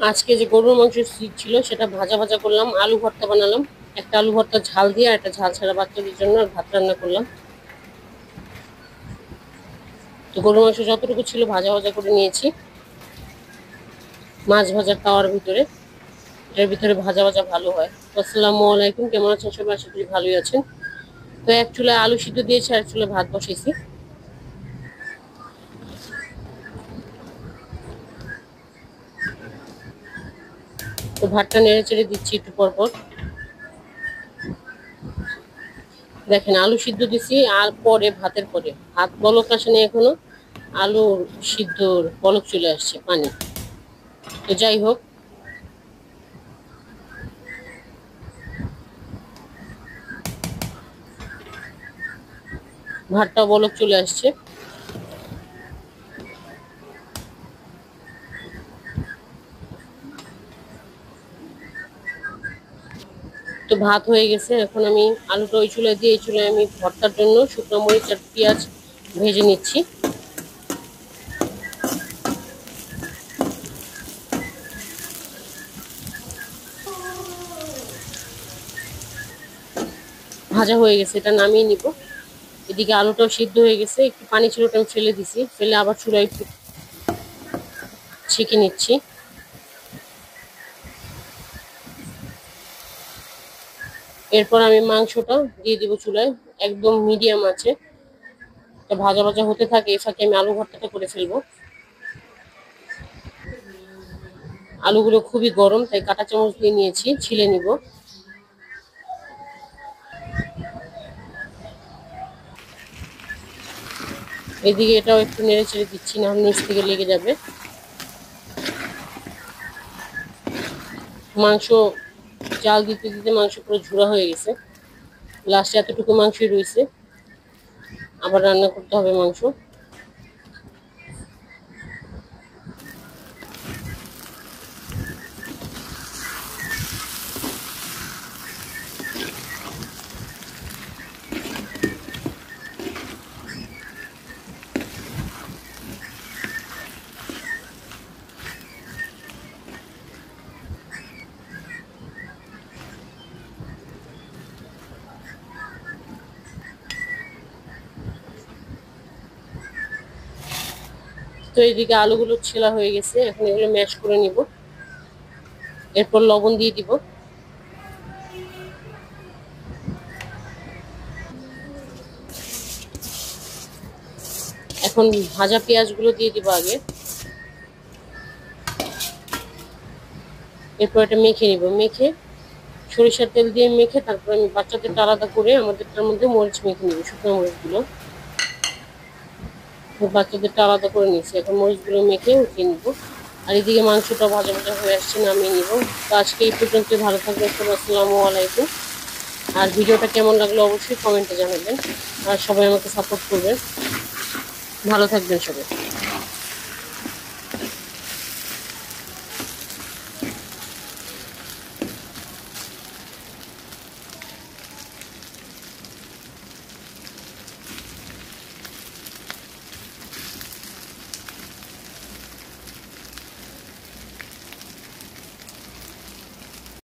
আজকে যে গরুর মাংস ছিল সেটা ভাজা ভাজা করলাম, আলু ভর্তা বানালাম, একটা আলু ভর্তা ঝাল দিয়ে আর একটা ঝাল ছাড়া বাচ্চাদের জন্য আর ভাত রান্না করলাম। তো গরুর মাংস যতটুকু ছিল ভাজা ভাজা করে নিয়েছি মাছ ভাজা তাওয়ার ভিতরে। এটার ভিতরে ভাজা ভাজা ভালো হয়। আসসালামু আলাইকুম, কেমন আছেন সবাই? আশা করি ভালোই আছেন। তো এক চুলায় আলু সিদ্ধ দিয়েছি আর এক চুলায় ভাত বসেছি। তো ভাতটা নেড়ে চেড়ে দিচ্ছি একটু পর পর। দেখেন আলু সিদ্ধ দিছি আর পরে ভাতের পরে ভাত বলক আসেনি এখনো, আলু সিদ্ধর বলক চলে আসছে পানি। তো যাই হোক, ভাতটা বলক চলে আসছে। তো ভাত হয়ে গেছে, এখন আমি আলুটা ওই চুলায় দিয়ে এই চুলায় আমি ভর্তার জন্য শুকনো মরিচ আর পেঁয়াজ ভেজে নিচ্ছি। ভাজা হয়ে গেছে, এটা নামিয়ে নিব। এদিকে আলুটাও সিদ্ধ হয়ে গেছে, একটু পানি ছিল ওটা আমি ফেলে দিছি, ফেলে আবার চুলায় একটু ছেঁকে নিচ্ছি। এরপর আমি মাংসটা দিয়ে দিব চুলায়, একদম মিডিয়াম আছে। ভাজা ভাজা হতে থাকে, এ ফাঁকে আমি আলু ভর্তাটা করে ফেলবো। আলুগুলো খুবই গরম তাই কাঁটা চামচ দিয়ে নিয়েছি, ছিলে নিব। এদিকে এটাও একটু নেড়ে চেড়ে দিচ্ছি, না নিচ থেকে লেগে যাবে। মাংস জাল দিতে দিতে মাংস পুরো ঝুড়া হয়ে গেছে, লাস্টে এতটুকু মাংসই রয়েছে, আবার রান্না করতে হবে মাংস। তো এইদিকে আলুগুলো ছেলা হয়ে গেছে, এখন এগুলো ম্যাশ করে নিব। এরপর লবণ দিয়ে দিব। এখন ভাজা পেঁয়াজগুলো দিয়ে দিব আগে, এরপর এটা মেখে নিব। মেখে সরিষার তেল দিয়ে মেখে তারপর আমি বাচ্চাদেরটা আলাদা করে আমাদেরটার মধ্যে মরিচ মেখে নিব, শুকনো মরিচগুলো। বাচ্চাদেরটা আলাদা করে নিচ্ছি, এখন মরিচগুলো মেখে উঠিয়ে নিব। আর এদিকে মাংসটা ভাজা ভাজা হয়ে আসছে, নামিয়ে নিব। তো আজকে এই পর্যন্ত, ভালো থাকবেন সবাই, আসসালামু আলাইকুম। আর ভিডিওটা কেমন লাগলো অবশ্যই কমেন্টে জানাবেন, আর সবাই আমাকে সাপোর্ট করবেন। ভালো থাকবেন সবাই।